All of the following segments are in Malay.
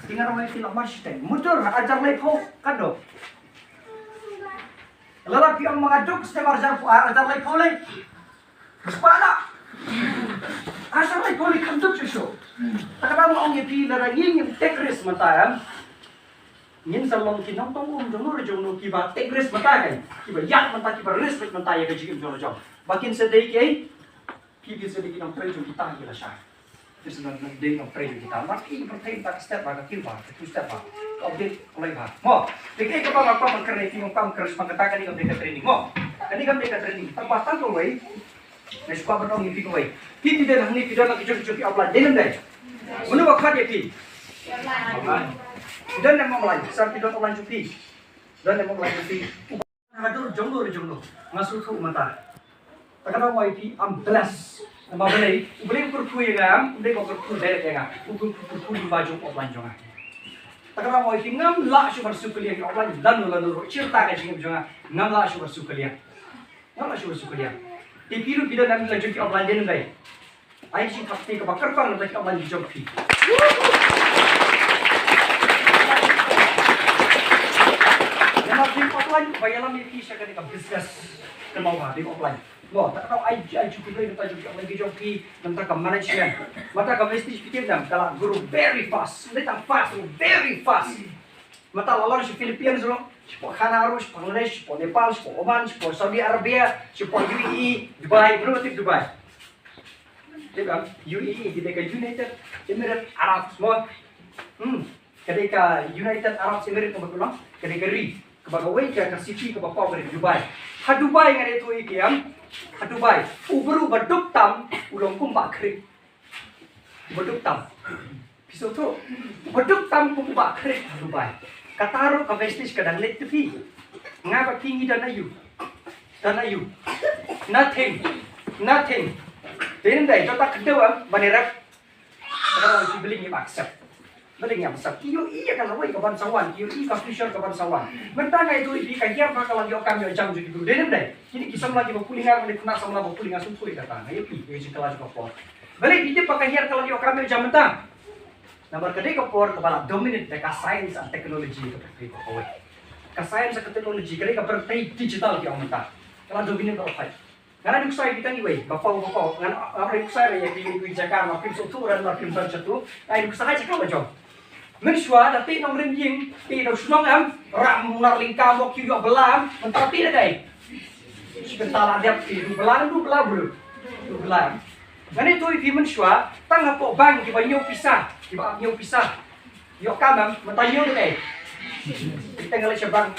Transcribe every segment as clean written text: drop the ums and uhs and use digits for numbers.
Tinggal orang itu lama sih, muncul ajar lepo kado. Lelaki yang mengaduk setiap ajar lepo le, sepala. Ajar lepo le kanduk susu. Takkan orang itu lara yang tekris mata Yin salong kinong tong jong no kiba tekris mata kan. Kiba yak mata kiba respect mata ya kajik jong. Bakin sedai ke kibi sedai kinong prejo kita gila sah. Terus nang dei no prejo kita. Maki bertain tak step baga kiba, tu step ba. Update mulai ba. Mo, dikai ka ba apa kerja kinong pam keris pangkatakan ni update training mo. Kani kam deka training. Tempatan ko wei. Nes ko ba ngi ko wei. Kibi den ni kido na kijo upload den dai. Munu ba khat ya ki. Dan yang mau melanjut, saat tidak melanjuti, dan yang mau melanjuti, hadur jonglo, masuk ke mata. Takkan mau itu amblas, nama beli kurkui ngam, beli kurkui derek ngam, kurkui baju offline. Takkan mau itu ngam lah cuma sukuliah offline, lalu cerita kecil jangan ngam lah cuma sukuliah. Tipiru tidak nanti lanjut offline dia nanti. Ayo sih tapi kebakar kan nanti offline dijogpi. Di offline bayaran ini saya kan bisnis kemauan di offline. Wah, tak tahu aja cukup lagi kita juga lagi joki tentang ke manajemen. Mata ke bisnis pikir dan kalau guru very fast, mereka very fast. Mata lalu si Filipina loh, si Kanada, si Bangladesh, si Nepal, si Oman, si Saudi Arabia, si UAE, Dubai, berarti Dubai. Dia kan UAE, ketika United Emirates Arab semua. Ketika United Arab Emirates kebetulan, ketika Kabagaway kaya kasipi kabapaw dari Dubai. Ha Dubai nga ito ikiyam. Ha Dubai. Ubru baduktam ulong kumba krik. Baduktam. Piso to. Baduktam kumba krik ha Dubai. Kataro ka vestis ka dan let tepi. Nga ba tingi dan ayu. Nothing. Then day to tak kedawam banerak. Kalau dibeli ni accept. Balik yang besar, kiyo iya kalau wei kapan sawan, kiyo iya kafisher kapan sawan. Mentang itu ibi kajian bakal lagi okam yo jam jadi dulu denem deh. Ini kisah lagi bakulingan, balik kena sama bakulingan sumpui datang. Ayo pi, yo kelas kapor. Balik itu pakai kalau lagi okam yo jam mentang. Nomor kedua kapor kepala dominant dekat science and technology itu pakai kapor. Ke science and technology kedua bertai digital ki mentang. Kalau dominant kalau fight. Karena duk saya kita ni wei, bapau, karena apa duk saya ya di Jakarta, makin suturan, makin berjatuh. Ayo duk saya cakap macam. Mensua dati nong rinjing ti do sunong am ram nar lingka mo kiyo belam mentati na dai sebentar dia ti du belam bro du belam ngani tu ibi mensua tang apo bang ki banyo pisah yo kamam mentayo dai kita ngale sebang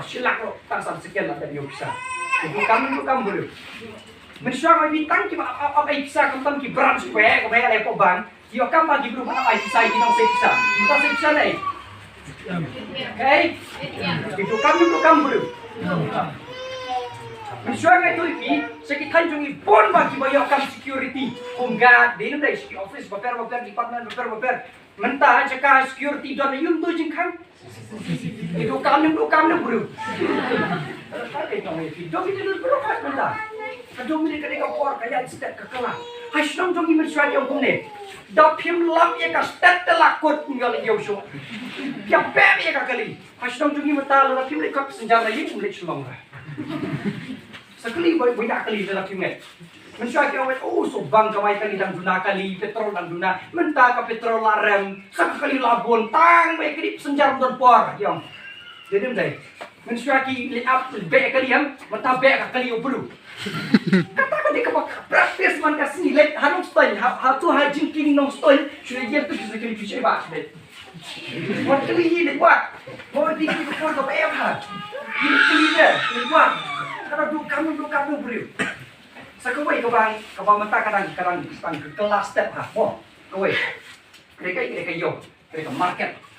silak lo tang sam sekian lah dari yo pisah du kam bro mensua ko bintang ki apa pisah kam ki beram supaya ko bayar apo bang yo kam bagi grup apa pisah ini nong pisah bukan pisah nih itu kam bro misalnya itu ibi sekitar jungi pun bagi bayo kam security hongga di nang dai office baper department baper mentah cakap security don yun tu jingkang itu kam bro Kaya nong ibi dong itu bro kan mentah kadang ini kadang kapor kaya step kekala hasilnya jungi misalnya yang bune dah film lam ya ka step telakut tinggal jauh so. Yang beb ya ka kali. Hasilnya jungi mata lalu film lekap senjata ini mulai celong lah. Sekali banyak kali dalam film ni. Manusia kira so bang kawai kali dan guna kali petrol dan guna mentah ka petrol larem sekali labon tang baik kali senjata dan por yang. Jadi mendai. Manusia ki liap beb kali yang mentah beb ka kali obru. Katakan dia kepak praktis man kasih let hanong stone hatu hajin kini nong stone sudah dia tu bisa kali cuci bak bet buat kali ini buat mau di kali kepor ke PM ha ini kali dia buat karena du kamu beri sakawai kebang mata kadang ke kelas step ha mo kawai mereka yo mereka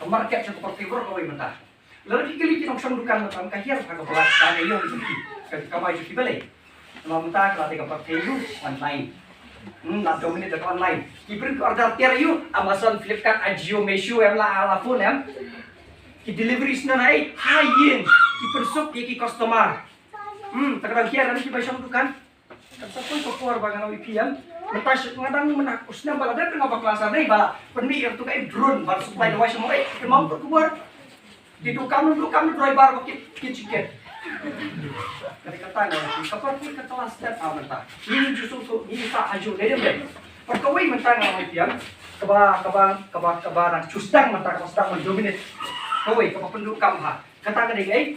market cukup perfibur kawai mata lalu kali kita nong dukan mata kahir ka kelas ada yo di kamai cuci balik Mamta kalau tiga pakai online, nak dominate dekat online. Kiprin order tiar Amazon, Flipkart, Ajio, Meesho, alapun Ki delivery sana naik high-end. Ki persuk ki customer. Terkadang kian nanti kita bisa dukan. Kata pun keluar bangan wikian. Lepas ngadang menakus na bala dan ngapa klasa dai bala penmi tu kai drone bar supply da wais mo kemam keluar di dukam driver bakit kiciket. Kata kata nggak, kapal pun kata kelas dan mentah. Ini justru tu ini tak aju dari dia. Perkawai mentah nggak dia, kebaran custang mentah custang mendominate. Kawai kapal penduduk kamha. Kata kedai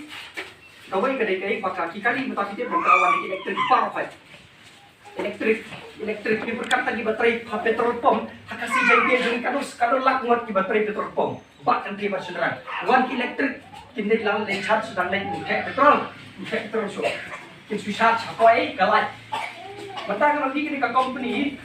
kawai kedai pakai kali mentah kita berkawan di elektrik parafai. Elektrik ini berkata di baterai petrol pom hakasi jadi dengan kalau lakngot di baterai petrol pom bahkan di masyarakat wan elektrik kini lang lain charge sedang lain petrol so kini susah capai galai mentang nanti kini ke company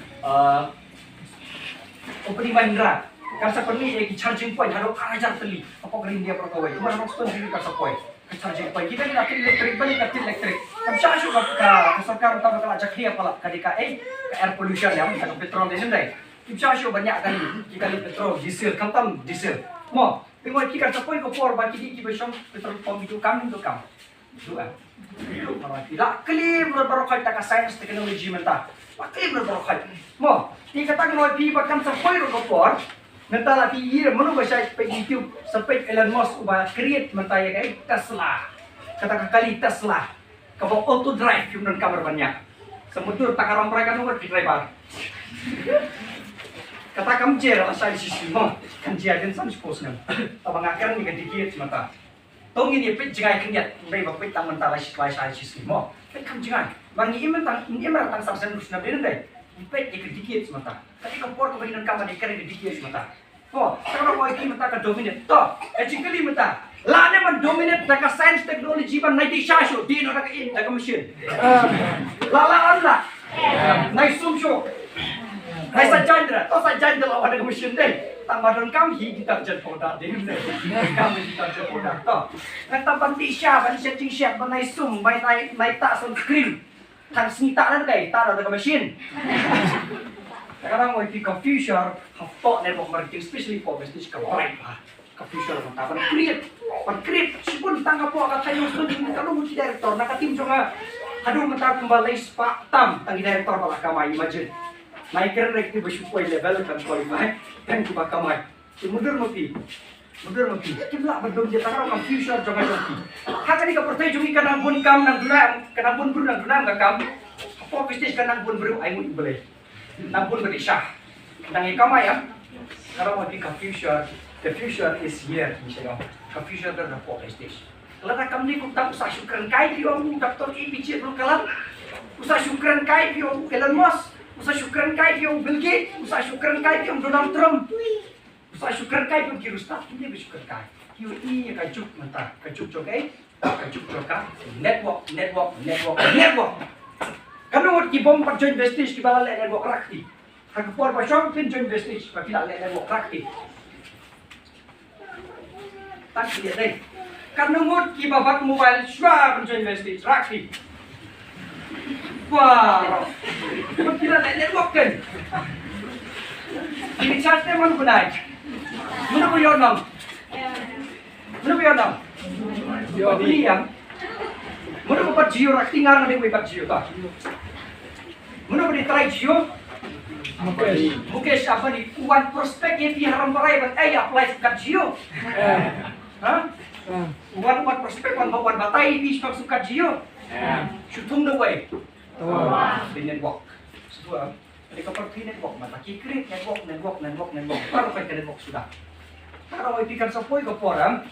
Mahindra karena company charging point harus karajar teli apa kali dia perkawai cuma harus tuh di kasa point charging point kita ni nak elektrik balik ke elektrik kan syasyu ka sarkar utama ka ajak dia pala kadika air pollution yang ka petrol ini dai syasyu banyak kali petrol diesel kantam diesel mo tengok kita capai ko por ba kidi ki besom petrol pump itu kam itu marah tidak clear berbarokah tak science teknologi mentah clear berbarokah mo ni kata ko pi bakam capai ko por Nanta lagi year mana bahasa YouTube sampai Elon Musk ubah create mentaya kayak Tesla kata kali Tesla kalau auto drive yung dan kamar banyak semudur takaran mereka nomor di driver kata kamu jera asal sisi mo kan jera dan sama sekolah abang akhirnya ni kedikit mata tong ini pet jengai kenyat mereka pet tang mentala asal sisi mo pet kamu jengai bangi iman tang sarsen terus nabi deh pet kedikit mata tapi kompor kemudian kamar ikan kedikit mata oh, kalau mau ini mata ke dominate, toh, actually mata, lah ni mendominate dengan sains teknologi ban naik di syasyo, di nak ke in, nak mesin, lah anda, naik sumsyo, naik sajandra, toh sajandra awak dengan mesin deh, tambah dan kami kita jadi produk deh, kami kita jadi produk, toh, nak tambah di syah, ban setting syah, ban naik sum, ban naik tak sunscreen, tang senita nak ke, tak ada dengan mesin. Sekarang mau di Confucius, hafal network marketing, especially for business kebaik lah. Confucius mata, create, sebelum tangga po agak tayo sebelum kalau mesti director, nak tim juga, aduh mata kembali sepak tam, tangi director malah kamai imagine. Naik kerana kita bersyukur level kan qualify, kan kita kamai. Mundur mati, kita berdom je tangan Confucius jangan mati. Hak ni kapal tayo jumi kanang bun kam nang dunam, kanang bun bru nang dunam kam, apa business kanang bun bru ayo boleh. Nampun beri syah. Nang ikama ya. Kalau mau di Confucius, the future is here. Misalnya, Confucius dah report stage. Kalau nak kami ni kita usah syukran kai dia Dr. Ibn Kalam, usah syukran kai dia Elon Musk, usah syukran kai dia Bill Gates, usah syukran kai dia Donald Trump, usah syukran kai dia Kirsta. Ini bersyukur kai. Ini kajuk mentah, kajuk jokai, kajuk joka, network. Kalau kita bom per joint vestige kita bala network rakti. Kalau por pasang pin joint vestige kita network rakti. Tak dia deh. Kalau mut kita bawa mobile shwa per joint vestige rakti. Wah, kita network kan. Ini charge mana punai? Mana punya orang? Beli yang. Mana buat Jio rakti ngarang ada buat Jio tak? Mana boleh try Jio? Mukesh apa ni? Uan prospek yang diharam perai buat apply kat Jio. Uan prospek uan batai di suka Jio. Syutung dah way. Di network. Sebuah. Jadi kapal di network mata kikrit network. Baru kan network sudah. Kalau ikan sapoi ke orang.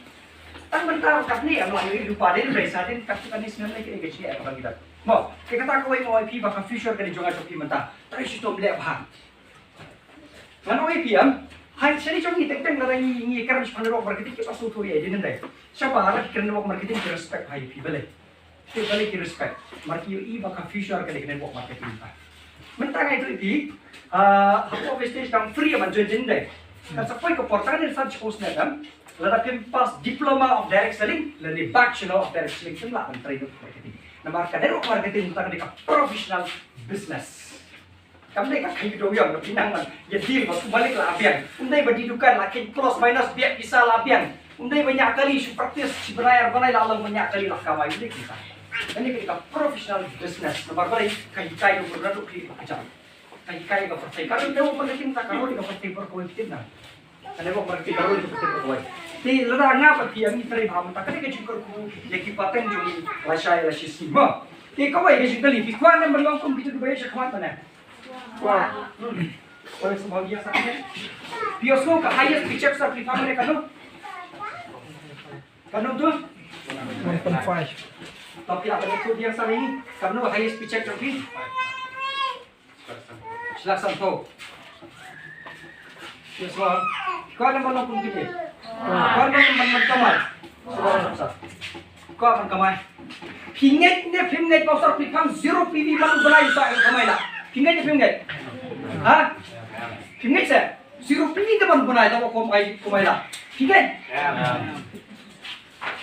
Tan bentar kat ni ang lahi lupa din resa din kat kanis na lagi kecil apa kita. Mo, kita tak kau mau IP bakal future kan jonga joki mentah. Terus itu beli apa? Mana IP am? Hai sini joki tek na ni kerana sepanjang marketing kita suatu ya jadi nendai. Siapa harap kerana marketing respect IP balik. Kita balik respect. Marketing i bakal future kan dengan marketing mentah. Mentah itu IP, apa vestige yang free aman join dai. Kan sampai ke portal dan search post na kan. Ladakin pas diploma of direct selling, lalu bachelor of direct selling semua trainer marketing. Nama network marketing tentang mereka professional business. Kami nak kayak gitu yang pinangan, ya deal waktu balik lah abian. Undai berdidukan laki plus minus biar bisa labian. Undai banyak kali seperti sebenarnya banai lalang banyak kali lah kamai ini kita. Ini kita professional business. Nomor balik kayak berduduk di kerja. kaya ka percaya. Kalau tahu penting tak kalau di percaya perkuitin na. Ano mo percaya kalau di percaya perkuit. Ti lada nga pa ti ang itray ba mata kani ka chukar ko yaki pateng jung la shisi mo. Ti kawai ka chukali fi kwa na malong kum bitu ba siya kwanta na. Wa. Wala sa bagiya sa kanya. Pios mo ka highest picture sa fi family kanu. Kanu tu? 1.5. Tapi apa itu dia sa ni? Kanu highest picture sa fi. Silakan po. Yes, ma'am. Kau ada mana pun kita. Kau ada mana kamai. Sudah sah. Kau mana kamai. Pingat ni pingat pasal pipang 0 PV baru belai saya kamai lah. Pingat ni pingat. Ha? Pingat saya. 0 PV tu baru belai tahu kamai lah. Pingat.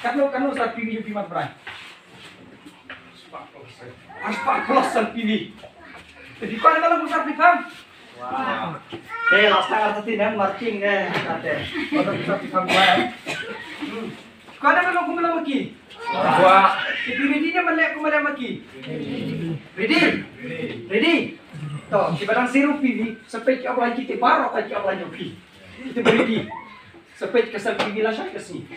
Kanu sa PV yung pimat belai. Aspak plus PV. Jadi kau ada kalau besar pipang? Wow. Last time tadi nang marking ate. Kalau besar pipang gua. Kau ada kalau kumala maki? Wah. Ready nya malek kumala maki? Ready? Toh, di barang sirup PV, sampai ke awal kita baru ke awal nyopi. Itu ready. Sampai ke sel PV lah saya kesini.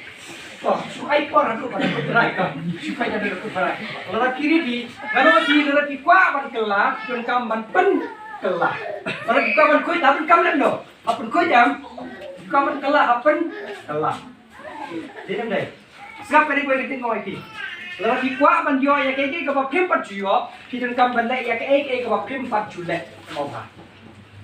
Oh, sukai por aku pada berai ka. Sukai jadi aku berai. Kalau kiri di, kalau kiri lagi kuat ban kelah, jun kam ban pen kelah. Kalau kita ban koi tapi kam len do. Apun koi jam, kam ban kelah apun kelah. Jadi deh. Siapa ni koi kita ngoi ki. Kalau lagi kuat ban yo ya ke ke ba phim pat juo, ki jun kam ban le ya ke ba phim pat ju le. Mau ba.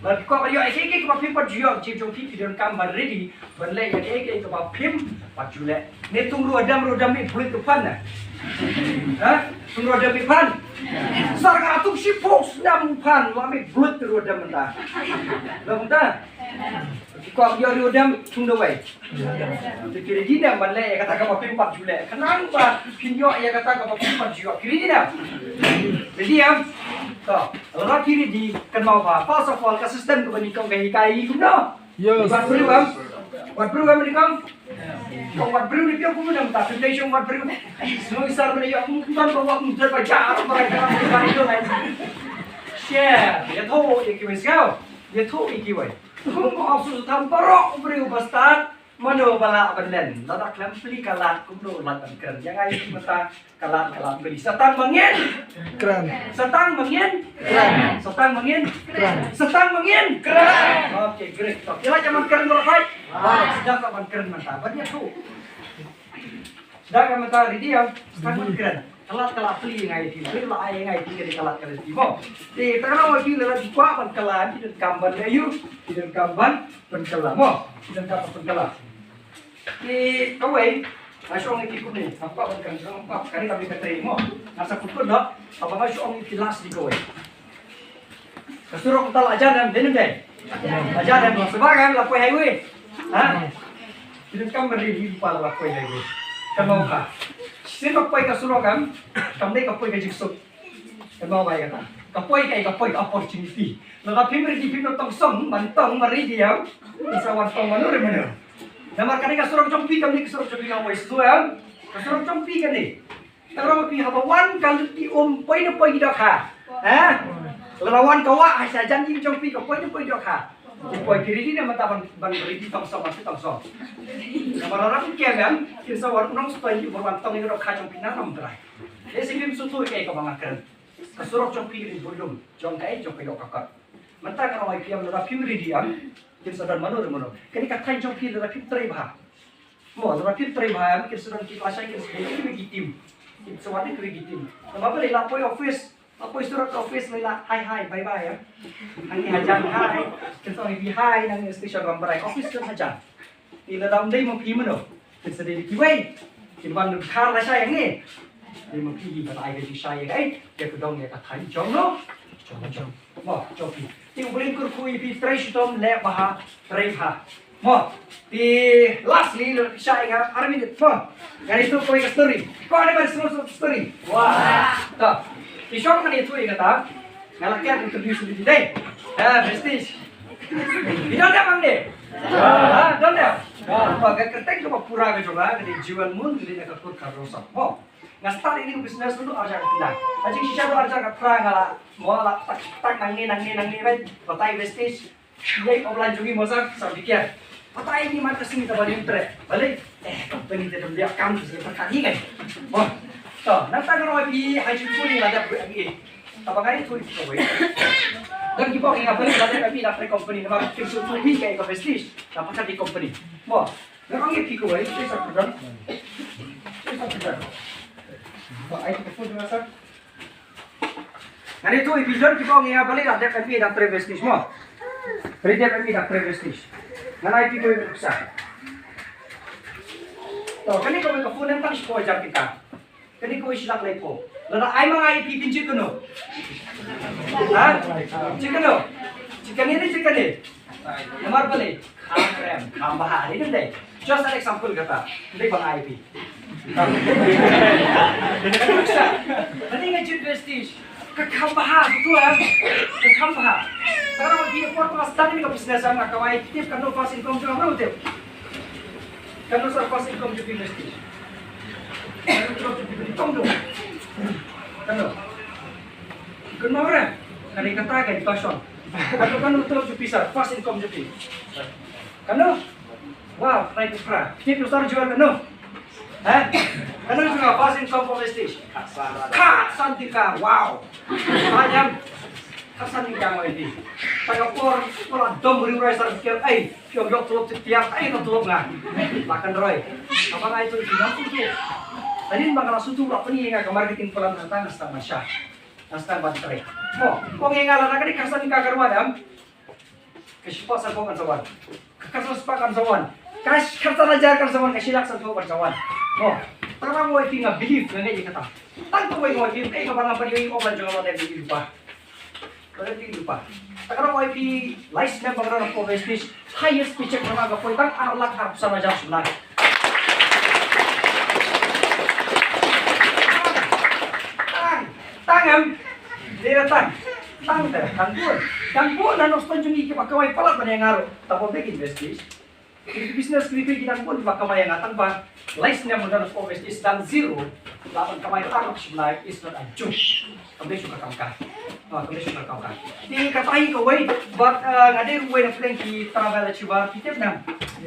Kalau kau beri ke ke phim pat juo, ji jong ki jun kam ban ready, ban le ya ke ba phim pat ju le. Ni tunggu adam ni boleh depan na. Ha? Tunggu adam depan. Sarga atuk si pos nam pan, lami boleh tu adam mentah. Lah mentah. Kau dia adam tunggu wei. Kira jina malai kata kau pimpat jule. Kenapa pinjau ya kata kau pimpat jule? Kira jina. Jadi am. Toh, kalau kiri di kenal apa? First of all, sistem kebanyakan kai kuno. Yes. Buat perlu am. Buat perlu am ni kau. Kau buat perlu ni kau pun tak. Sudah isu buat perlu. Semua besar benda aku bukan bawa muter baca mereka bukan itu kan. Share. Dia tahu yang kau sekau. Dia tahu yang kau. Kau maksud tam parok beri ubastan. Mano bala benden. Ladak lempli kalat kumno latan keren. Jangan itu mata kalat beli. Setang mangin. Keren. Setang mangin. Keren. Setang mangin. Keren. Setang mangin. Keren. Oke, great. Kira zaman keren berapa? Sedang kapan keren mata. Banyak tu. Sedang kapan mata di dia. Setang keren. Kalat beli ngai di. Beli lah ayah ngai di dari kalat keren di. Mo. Di terkenal lagi lewat di kuah kalat di kamban layu. Di kamban penkelam. Mo. Di kamban penkelam. Di kawai, asal orang ikut ni, apa kan apa kali kami ketemu, nasa pukul dah, apa asal orang kilas di kawai. Kesuruh kita ajar dan deh, ajar dan sebagai lapoi highway, ha? Tidak kami beri di pala lapoi highway, kamu kah? Siapa lapoi kesuruh kan? Kami lapoi kejiksut, kamu apa ya kan? Lapoi opportunity. Lalu pemberi di pemberi tongsong, mantong mari dia, bisa wantong manur mana? Nama kani kasurang jompi kami kasurang jompi kami sesuai kasurang jompi kani. Orang pi habawan kalau di poi na poi dak ha. Lawan kawa asa janji jompi ka poi na poi dak ha. Di poi kiri ni nama taban ban beri di tong so masih tong so. Nama orang pun kia kan, kisah war unang supaya di berwan tong ini dak ha jompi na nam trai. Esi bim sutu kai ka bangakan. Kasurang jompi ni bolum, jongkai jompi dak kakak. Mentah kan orang kiam dak pimri diam. Kita sedang mana. Kini kata yang jompi adalah filter bah. Mau adalah filter bah. Kita sedang kita asal kita sedang legitim. Kita semuanya legitim. Nama boleh lapor office, lapor surat office mela hi bye ya. Nanti hajar hi. Kita orang hi nang station ramai office tu hajar. Di dalam day mau pergi mana? Kita sedang kiwai. Kita bangun car lah saya ni. Dia mau pergi pada air di saya kan. Dia kedong dia kata jom no. Jom. Mau jompi. Tiu boleh kurkui pi trash tom le baha treha. Mo pi lastly shy ga army det mo. Gari tu koi story. Ko ada ber story. Wah. Ta. Ti shop kan itu kata. Ngala kya introduce di day. Prestige. Tidak ada mang de. Don't ada. Apa ga kertek ko pura ga joga di jiwan mun di nak kur karosa. Mo. Ngastar ini bisnis dulu arja kita. Aja sisa tu arja kat perang ala, mau ala tak nang ni right, patai vestige. Yai offline juga masa saya pikir, patai ini mana kesini kita balik internet, balik company kita dia account sih perkali kan. Oh, so nanti kalau lagi haji kuning ada lagi, apa kali tu itu boleh. Dan kita ingat balik ada kami dapat company, nama kita tu kayak vestige, dapat di company. Mau, nak angin piku boleh, saya sudah. Ay, telepon na sir. Ganito, i-vision ko ang balik at kami ng prestige mo. Ready kami ng prestige. Nanay ko yung uksa. To, kani ko may kapunan tang ko jar kita. Kani ko isilak lay po. Lana ay mga ipipinjik ko no. Ha? Chikano. Chikani. Namar balik. Krem, bahari nanti. Just an example kata. Hindi bang IP. Nanti ngajin prestige. Kekambahan betul ya. Kekambahan. Karena mau dia kuat pasal ini ke bisnis sama kawai tip kan fast income juga berapa tip. Kan fast income juga prestige. Tunggu. Kan Kenapa? Kali kata kan passion. Kalau kan betul juga fast income juga. Kan wow, naik kerah. Tip besar jual kan Ano juga fast income prestige? Kak Santika, wow. Ayam Santika mo ini. Tagapor, wala dom riuray sa kaya ay, yung yok tulog tiyak ay natulog nga. Lakan roy. Apa nga ito sinang sutu. Tadi bang sutu apa ni nga marketing pala nata nasta masya. Nasta bantay. Mo, kung nga la kani Santika karwadam. Kesipa sa ko kan sawan. Kasos pa kan sawan. Kata najar kan sawan kasilak sa ko kan sawan. Oh, tarang mo tinggal believe na ngayon kata. Tanto mo yung believe, kabarang pa yung oban juga mo believe pa. Berarti lupa. Tarang mo license na pangalan ng prestige, highest paycheck na mga po itang alak harap sa najar sunak. Tangam, diratan. Tangpun na noston yung ikipagkaway palat na yung araw. Tapos big prestige. Business kita pun bakal mayang tanpa license modal overseas dan zero lapan kamay arok sebenarnya is not a joke kami suka kamka kami suka kamka di katai ko way but ngadir way na plan ki travel chuba kita na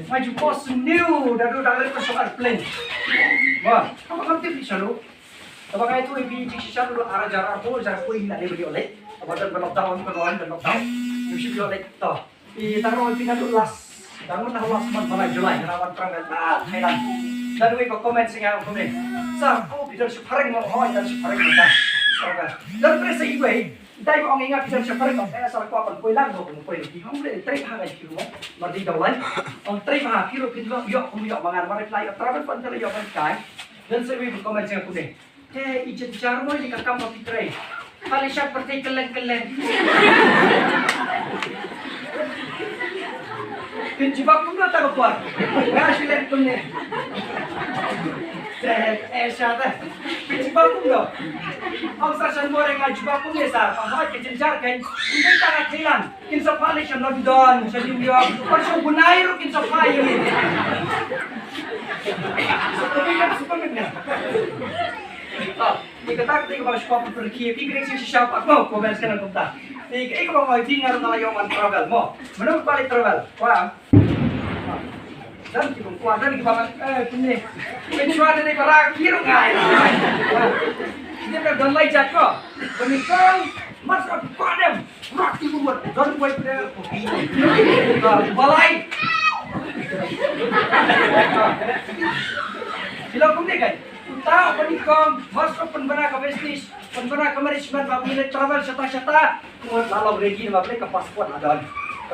maju pos new dadu dalam persoalan plan wah apa kanti bisa lo apa kaya itu ibi jiksa lo arah jarak ko hindi na beli oleh apa dan lockdown yung si oleh to i taruh pinadulas Dangun na hawas man pala July, karawan travel na Thailand. Dan ko comment singa ko ni. Sa ko bidan si pareng mo hoy dan si pareng mo ta. Dan presa iwe, dai ko ang ingat bidan si pareng mo kaya sa ko apan poy lang mo kung poy di hong le trip hanga kilo mo. Mardi dawan. Ang trip ha kilo pinlo yo kung yo mangan mari fly travel pan tele yo kan kai. Dan sa ko comment singa ko ni. Te ijet jar mo di kakam pa pitre. Kali siya perti kelen. Penjibak pun tak keluar. Nggak silet pun ni. Siapa? Penjibak pun tak. Ang sasan mo rin nga jibak pun ni sar. Ang hawat kejenjar kan. Hindi tangat silan. Kinsa pali siya London sa New York. Parang bunayro kinsa pali. Supamit na. Ikatak ko ba siya pergi. Pigring siya siapa mo. Comment ka ng kumta. Ikaw ba tinggal na yung travel mo? Menurut balik travel. Wah. Dan kita kuat dan kita ini. Pencuan ini para kiro ngai. Ini dah lay jatuh. Pemikang masuk padam. Rakti buat. Dan buat balai. Sila kumde kan. Tahu penikam masuk penbena ke prestige. Penbena ke management bapilih travel syata-syata. Kuat lalu regi bapilih ke pasport ada.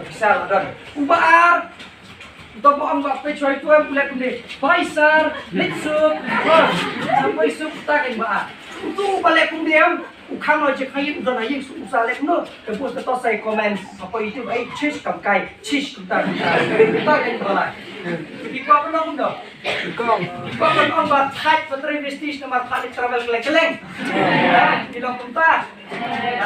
Bisa ada. Ubar. Untuk mo ang page right to bullet kundi. Paisar, litsup, sampai sup tak ba. Itu balik kundi am. Ukang aja kain udah naik susah lek no. Terus kita saya komen apa itu cheese kamkai, cheese kita. Kita kan balai. Ikaw apa namun dah? Ikaw kan ang batai patri prestige na markali travel keleng. Ilang punta.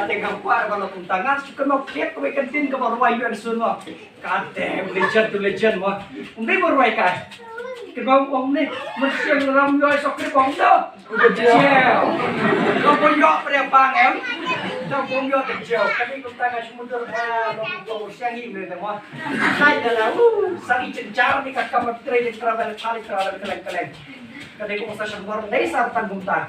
Ating kampar kalau puntangan suka mau kiat kau kantin ke baru ayu ada semua. Kadem legend to legend mo. Umbi baru ayu kan. bang ông này mình xem làm rồi sau cái bóng đó chiều không có gió phải bang em không có gió thì chiều cái này chúng ta ngay chúng tôi nó sang gì người ta mà sai là sang chân cháo đi các kamar trade travel kalian cái này cũng sẽ sản phẩm đấy sao tăng chúng ta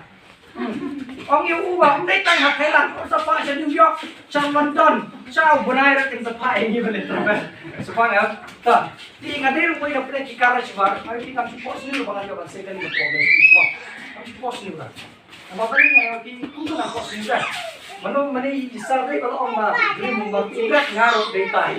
ông yêu u ông đấy tăng học Thái Lan ông sắp phải sang New York sang London sao bữa nay ra tìm sắp phải như vậy travel supaya ya tak di ngadir mo ina pala kikara si Var ay di kami support nila ba ngayon ang second ni problem semua kami support nila ang babali nga di kuno na support nila mano mani isarve kalau ang ma dream mo ibrat ngaro daytay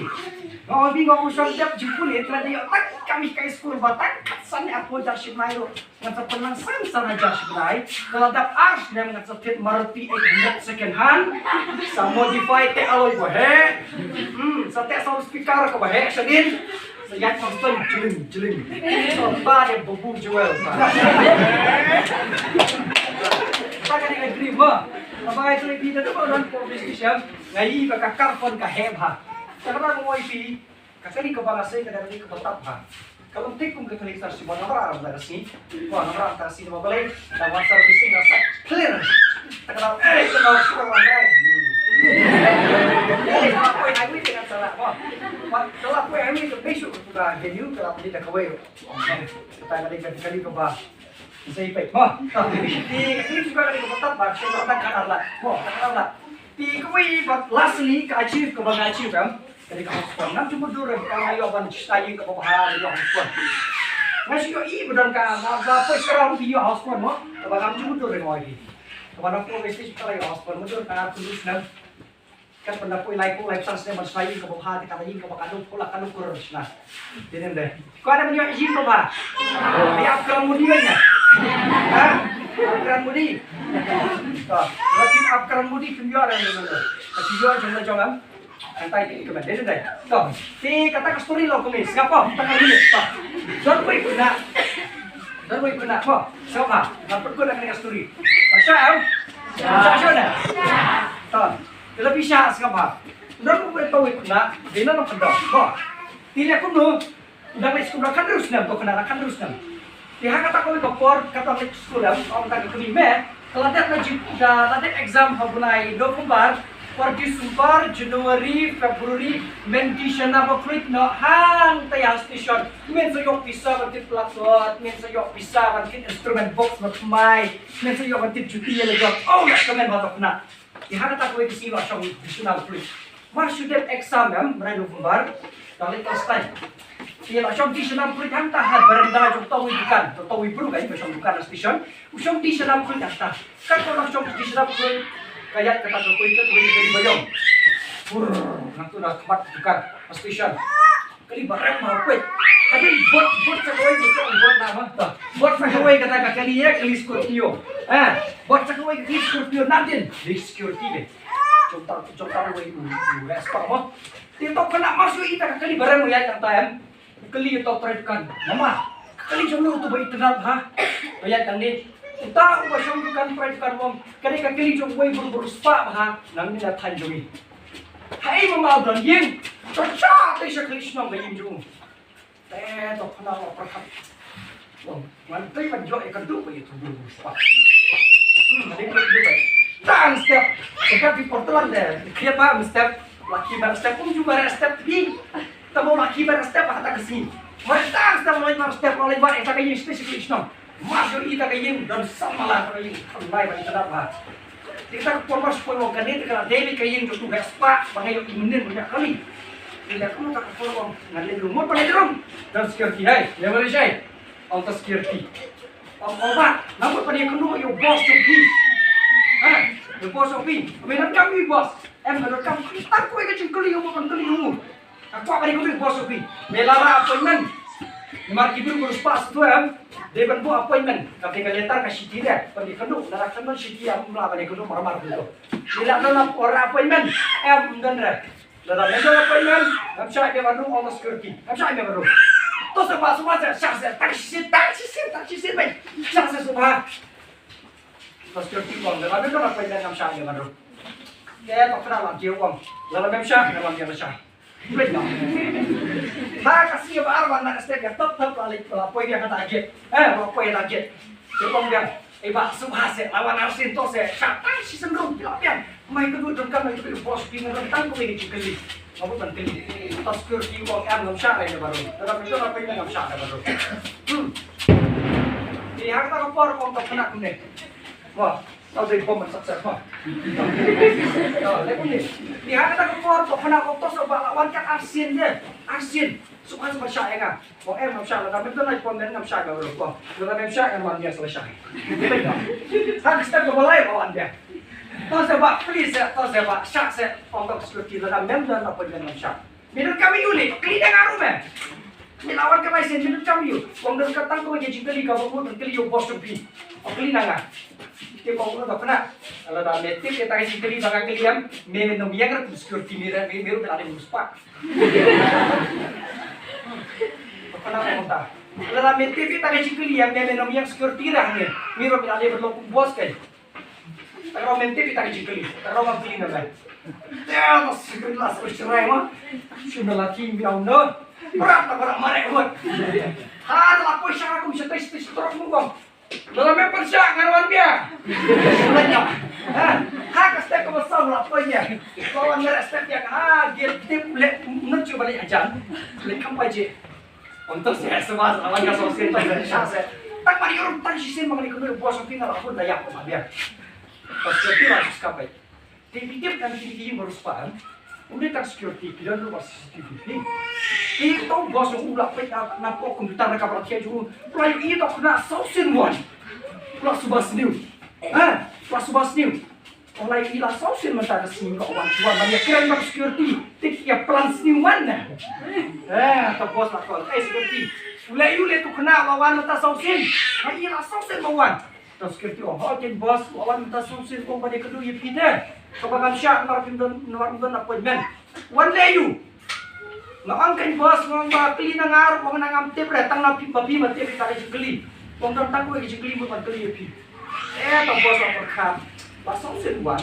no di ko usang dap jipul etra di tak kami kay school ba tak san ako da si Mairo nga sa panangsan sa na Josh Bray kalau dap ars nem nga sa fit Maruti 800 second hand sa modified te alloy ko he sa te sound speaker ko ba he sa din sa yak constant jeling so ba de bubu jewel pa ta ka ni dream mo apa itu kita tu orang profesional ngai ba ka carbon ka he ba sekarang mau ipi kakali ko bangase ka dari ko batap ha kalau tik kung kakali sa si mga aram da kasi ko ang aram ta si mga balay na one servicing na sa clear takala kenal suka orang ako ay wait ka sala mo kalau ako ay wait besok ko da genu kalau di da kaway ta kali ko ba sa ipay mo di kakali suka dari ko batap ba siya ta kanala mo kanala di kaway but lastly ka achieve ko ba achieve dari kampung nam cuma dulu kalau ayo ban stay ke bawah di kampung masih yo i bedan ka na ba po sekarang di kampung mo ba nam cuma dulu mo lagi ba na po mesti kita lagi kampung mo dulu ka tulis na kan pernah po like sans na stay ke bawah di kalayin ke bakado pula kanu kurus na dinin deh ko ada menyo izin ko ba ay apkran mo di na ha apkran mo di to lakin apkran mo di kumyo ara no kasi yo jong jong antay di ke bende deh to si kata ka story lo kumis ngapo ta ka ni to don ko ikuna mo siapa dapat ko lang ni story pasya pasya na to lebih siya siapa don ko to ikuna dina no kendo mo tili ako no udah may sekolah kan terus nam to kana kan terus nam diha kata ko por kata may sekolah om ta ko ni me kalau ada exam habulai November for December, January, February, men di siya na ma-print no hang tayang station. Men sa yung pisa kantit platot, men sa yung pisa kantit instrument box magmay, men sa yung kantit duty yung job. Oh, yes, kamen batok na. Ihanat ako yung siwa siyang additional print. Mas student exam yan, maray November, dalit ka style. Iya siyang di siya na print hang tahad, baranda yung tawi bukan, tawi bro kayo, siyang bukan na station. Siyang di siya na print hang Kako lang siyang di siya na print, kaya kata ko itu dari bayong. Nang tu dah kemat bukan station. Kali barang apa? Ada bot sa kaway itu bot nama. Bot sa kaway kata kali ya kali Scorpio. Bot sa kaway kali Scorpio nantin di security deh. Contoh kaway itu respon mo. Dito kena masuk ita kali barang mo yan ang tayam. Kali ito trade kan. Mama, kali jomlo tu ba itanap ha? Kaya tandi Ita ba siyang bukan pride kan mom kani ka kili jong way buru spa ha nang nila tanjumi hai mama blan yin cha te siya krishna ba yin jong te to phana wa prakat wong man tay man jo e kan du ba itu buru spa mali ko du ba tan step ka di portland de kia pa step laki bar step juga step bi tamo laki bar step kata kesini mar tan step mulai mar step mulai bar eta kayu spesifik krishna masuk ita kayim dan samalah kayim kembali bagi kenapa kita formas polo kanit kala daily kayim tu gaspa bangayo imunin banyak kali tidak kamu tak form ngalin rumah pada drum dan security hai ya boleh saya auto security obat namun pada kenu yo boss to be yo boss to be menan kami boss menan kami tak ko ke cingkali yo makan kali yo aku apa ni boss to be melara appointment Markibur kurus pas tu Deban bu appointment tapi kalian kasih tidak pergi kenduk darah kenduk sih dia melawan kenduk marah tu tidak dalam orang appointment benar dalam appointment kami cakap dia baru on security kami cakap dia baru tu semua taksi baik taksi semua security bang dalam appointment kami cakap dia baru dia tak kenal lagi uang dalam memang dalam dia macam Boleh tak? Nak kasih apa nak step ya top balik apa yang kata target. Apa yang target? Jepang dia. Pak Subhase lawan Arsin to se. Satai si sendung pilapian. Mai kedua dengkan mai kedua bos pingan tentang ko ini kali. Apa kan kali. Tas security ko am ngam sya ini baru. Tapi itu apa yang ngam sya baru. Di hak ta ko por ko tak kena kune. Wah, tao dari bom sukses mah. Lepas ni, di hak ta ko por ko kena ko to lawan kan Arsin dia. Arsin suka sama saya kan, mau ngam sya lah, tapi tu nak pun ngam sya kan baru ko. Kalau ngam sya kan dia selesai. Betul. Tak step ko boleh bawa dia. Tahu sebab please, tahu sebab syak saya untuk security dalam member apa dengan syak. Minum kami ulit, kelihatan arum Milawan ka sen minum kami yu. Wong dah katang ko je jingkali ka bo dan kali yu bos tupi. Okli nanga. Ke bo ko kena. Ala da metti ke tai jingkali baga kaliam me no miang ra security mira me meru ada muspak. Kena ko ta. Ala da metti ke tai jingkali am me no miang security ra ne. Miro ada berlok bos kai. Taro metti ke tai jingkali. Taro ma kali na. Ya, mas kelas bercerai mah. Sudah laki biau no. Berat marek buat. Lah kau syar aku bisa tes terus mungkong. Dalam member syak ngarawan dia. Banyak. Step ke besar lah poinnya. Kawan ngerak step yang dia boleh menuju balik ajan. Boleh kampai je. Untuk saya semua lawan ka sosial tak saya. Tak mari orang tak sisin mengenai kudu bos final aku dayak sama dia. Pas kira harus kampai. Dipikir kan gigi harus paham. Udah tak security kita lu masih CCTV. Itu bos ulah peta napok komputer nak perhatian juru. Play itu kena sausin wan. Plus subas new. Plus subas new. Oleh ilah sausin mentah kesini kau wan cuan banyak kira nak security. Tik ya plan new mana? Tak bos lah kau. Security. Ulai tu kena lawan mentah sausin. Ilah sausin lawan. Tak security jadi bos lawan mentah sausin kau banyak kedua ya pindah. Kabangan syak narapimdan appointment. One day you. Naangkan bos ngong bakli na ngarap mga nangamtip retang na babi mati kita jikli. Wong tang ko jikli mo magkali pi. To bos ang perkam. Pasong sinwan.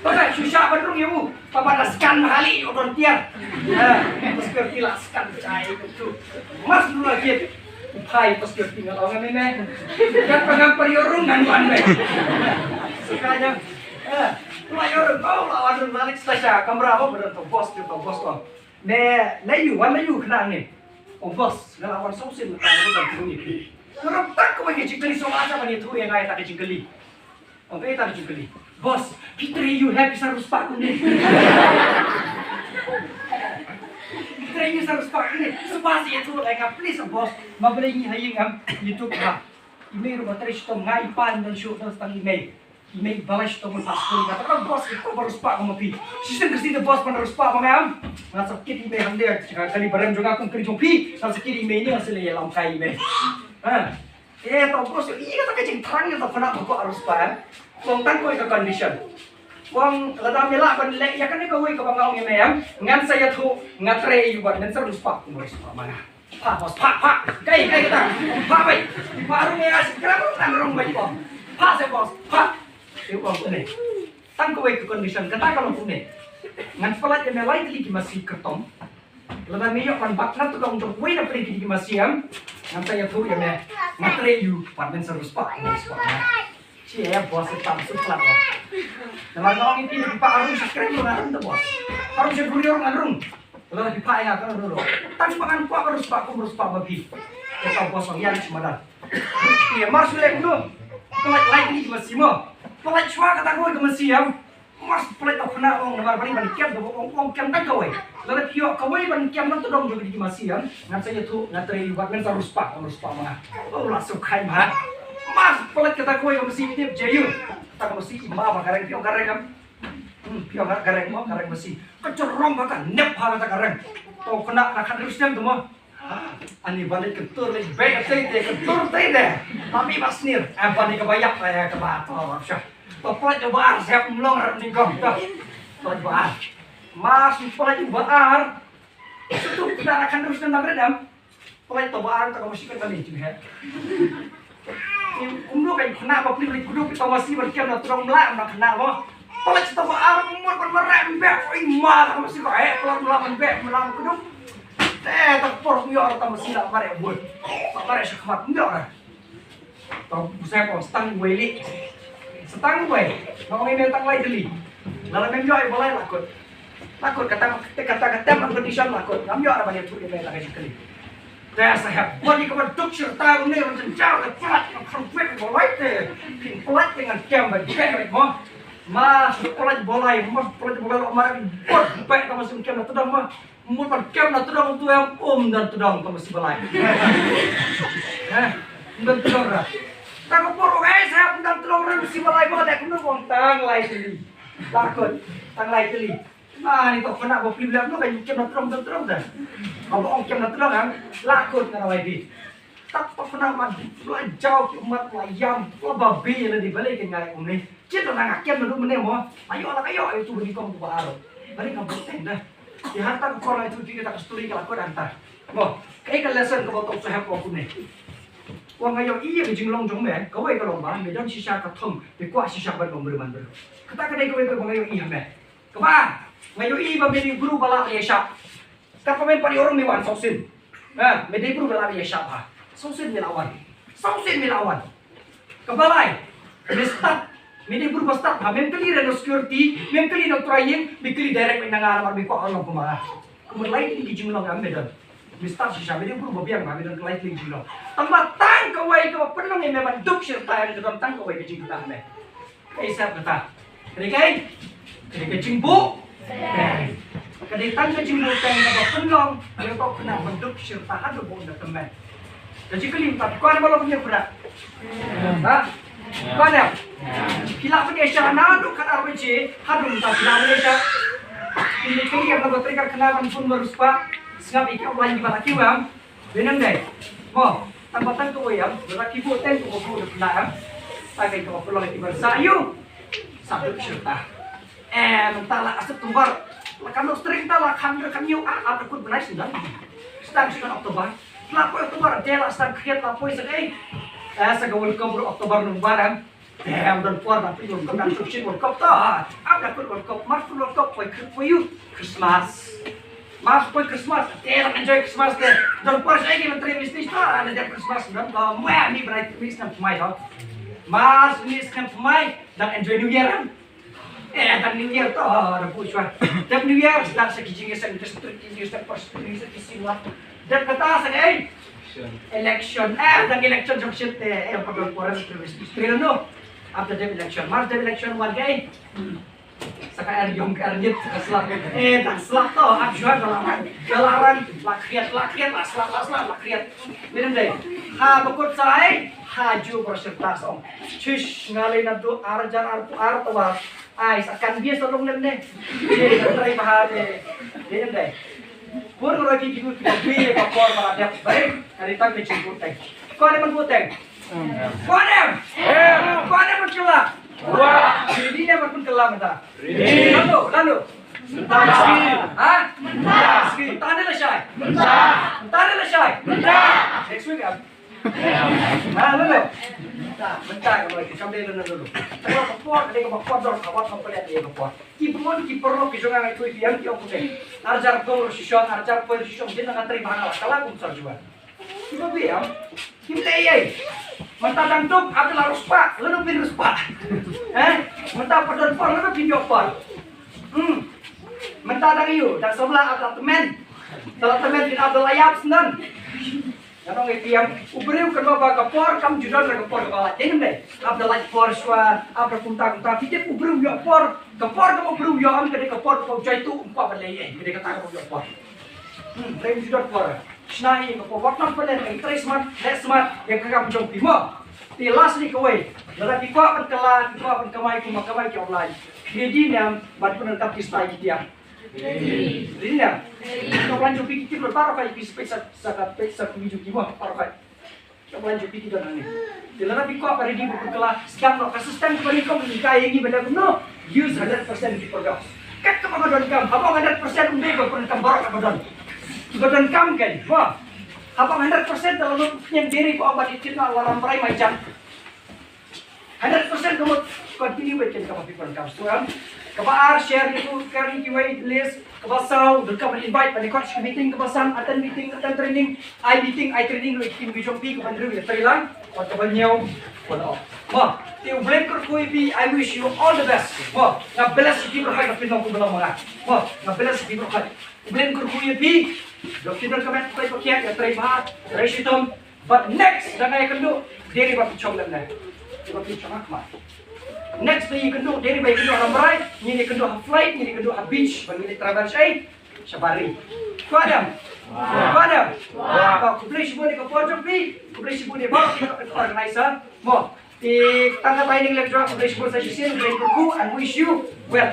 Pada susah bandung ibu. Pamanaskan mahali odon tiar. Terus kertilaskan cai itu. Mas dulu lagi. Hai pas kertingal orang ini. Yang pengampar yorungan banwe. Sekanya Layor kau lawan balik stasya kamera apa bener to bos to. Layu kena ni. Oh bos, ngelawan sosin kan bukan tu ni. Orang tak kau pergi jikeli sama aja bani tu yang ayat tak jikeli. Oh ayat tak jikeli. Bos, Fitri you happy sarus pak ni. Fitri you sarus pak ni. Sepasi itu like please bos, mabeli haying am YouTube ha. Email rumah terus to ngai pan dan show dan stang email. Email balas to passport kata bos itu baru spak sama pi. Sistem kesini bos baru spak mangam. Ngasap kit email hande kali barang juga aku kerja pi. Ngasap kit email ni asal ya lam kai email. To bos iya kata kecing terang ya pernah aku harus spak. Wong tan ko itu condition. Wong ladam melak ban lek ya kan ni kau bangau email. Ngan saya tu ngatre you buat dan terus spak baru spak mana. Pak bos pak. Kai kita. Pak baik. Baru ni sekarang nang baik bos. Pak saya bos. Pak itu apa ni? Tangkap ke condition kata kalau punya. Ngan pelat yang lain lagi masih kertom. Lalu miyok kan bakna tu kau untuk wei nak pergi di masih am. Ngan saya tu yang matre you partner serus pak. Cie bos hitam suplat bos. Nama orang ini di pak arung sakren tu arung tu bos. Arung seguri orang arung. Lalu di pak yang akan dulu. Tanpa pak harus pak babi. Kita bos yang cuma dah. Iya masuk lagi tu. Pelat lain lagi masih mau. Pelat cua kata gue ke Mesir, mas pelat tak kena orang nomor paling kem tu orang kem tak kau. Lalu pihak kau ban kem tu dong juga di Mesir, ngan saya tu ngateri buat men harus pak mana. Oh langsung kai mah. Mas pelat kata gue ke Mesir ni jayu. Kata ke Mesir imam kareng pihak kareng kam. Pihak kareng mau kareng Mesir. Kecorong bahkan nep hal kata kareng. Tu kena nak terus tu mah. Ani balik ketur lagi baik ketur deh. Tapi basnir, apa ni kebayak saya kebatal. Topat coba siap melong ni kau. Topat coba. Mas topat coba. Itu kita akan terus tentang redam. Topat coba tak mesti kan balik juga. Umlo kan kena apa pilih kudu kita masih berkiam nak terong melak nak kena apa. Pala sa tama araw mo man marem be oi mal ka masih kae pelan melawan be melang kedung. Tak porok yo ta masih mare bun. Mare sa khamat ndio ra. Tau saya ko stang weli. Stang we. Mau ini tang lai deli. Lalu menjoy boleh lakut. Lakut kata man condition lakut. Ngam yo ara banyak tu dia lagi sekali. Saya saya bagi kepada duk serta ini macam jauh ke pelat konflik boleh te. Pin pelat dengan jam bagi mo. Mas pelat boleh, mas pelat boleh omar bot baik sama sim kem tudang mah. Mut kem na tudang tu yang dan tudang sama si balai. Dan tudang ra. Tak porok saya dan tudang ra si balai mo tak kuno kontang lai teli. Takut tang lai teli. Ini kok kena bawa bilang tu kan kem na tudang dah. Kalau kem na tudang lakut kana lai bi. Tak pernah mandi, jauh umat layam, babi yang dibalik dengan ini. Cita nak kem dulu mana mo? Ayo itu beri kamu baru. Beri kamu tenda. Di harta korang itu kita kasturi kalau kau hantar. Mo, kayak lesson kau tahu saya kau punya. Wang ayo iya bijing long jong me, kau itu lomba, medan sisa katong, bekuah sisa ber pemberian ber. Kata kedai kau itu wang ayo iya me. Kapa? Ngayo iya beri guru balak yesap. Kapa main pari orang mewan sosin. Medai guru balak yesap ha. Sausin melawan. Kebalai. Start. Medi berubah start. Mentally reno security. Mentally no trying. Bikli direct menangan amar biko Allah pemara. Kemudian lain ini jumlah ngambil dan. Start sisa. Medi berubah biang ngambil dan lain ini jumlah. Tambah tang kawai kau penuh yang memang duk serta yang dalam tang kawai kecing kita ame. Kau siap kata. Kedai kecing bu. Kedai tang kecing bu tang kau penuh. Dia kau kena bentuk serta ada bonda teman. Jadi kelimpat, kau ada malam punya berat. Kau ada? Hilak Malaysia, nado kan RBC, hadum tak hilak Malaysia. Ini kali yang baru terikat kenalan pun beruspa, sengap ikat lagi pada kiwam, benang deh. Mo, tambatan tu oyam, berlaki boten tu kau udah pernah. Pakai kau pulang lagi bersayu, satu cerita. Mentala asap tumbar, kalau sering tala kamera kamiu, ada pun benar sudah. Stang sudah Oktober. Lapoy Oktober, dela stang kriat lapoy sagay. Sa World Cup Oktober nung barang. Dan puan tapi yung kandang suksyon World Cup to. Abda ko World Cup, March World Cup for you. Christmas. March po Christmas. Dela enjoy Christmas de. Dan puan sa igi menteri mistis to. Ada dia Christmas dan muya ni bright miss ng pumay to. Mas miss ng pumay dan enjoy New Year. Dan New Year to. Ada po siya. Dan New Year dan sa kijingin sa district sa kisiwa. Dan kata sa ngay election dan election sa shit yung pagpapura sa pero no after the election March the election wargay saka yung karnit sa slap tak slap to actual galaran lakiat asla lakiat minum deh ha bakut say haju berserta song cush ngalay na do arjar artawa ay akan dia tolong nende jadi try bahade minum deh pur lagi gitu kita beli kapor malah baik hari tak kecil puteng kau ada puteng kau ada mencelah wah ini dia mencelah mata lalu mentah ada lesai next week lalu bentar kalau kita sampai dulu kalau kapor ada kapor dor kapor sampai dia kapor kiper lo kisungan itu yang tiap putih arjar posisi dia nak terima ngalah kalau aku besar juga kita biar kita mentah dangdut adalah ruspa lalu pin ruspa mentah pedon por lalu pin jopor mentah dangiu dan sebelah ada temen di ada layap senang. Karena yang uberiu kedua kapor kam judul kapor kepala ini deh. Abda lagi por swa, abda kunta kita uberiu yo por, kapor kamu uberiu yo am kedai kapor kau jai tu umpa balai kedai kata kamu yo por. Lain judul por. Snai kapor waktu pada yang smart, yang kakak jom pima. Tilas ni kau Lalu piko akan kamai kau online. Jadi ni batu nanti kisah kita. Jadi ya, kau lanjut pikir berapa kali pesa video kiwa parah. Kau lanjut pikir dan ini. Dalam pikir apa ready buku kelas. Sekarang konsisten kau menikah ini benar no use 100% di program. Kat kau badan kam, apa 100% undi kau pernah kambar badan kam kan? Wah, apa 100% dalam yang diri kau abad itu orang perai macam 100% kamu continue with kami people comes to kabaar share itu carry giveaway list kabasaw dun ka invite pa ni coach meeting kabasang attend meeting attend training I meeting I training with team vision p kabandru ya trailang o kabanyaw wala ma ti blame ko ibi I wish you all the best ma na bless you people kay pinong ko bala mga ma na bless you people kay blame ko ibi do kinol comment kay pakiat ya try ba try shitom but next na kay kando diri ba pichong lang na diba pichong akma next day you can do diri ba you can do ramrai ni can do flight ni can do beach bang ni travel shay shabari padam padam ka kuplay sibo ni ka pojok bi kuplay sibo ni ba organizer mo tangga tayo ng lecture kuplay sibo sa sisin blame ko and wish you well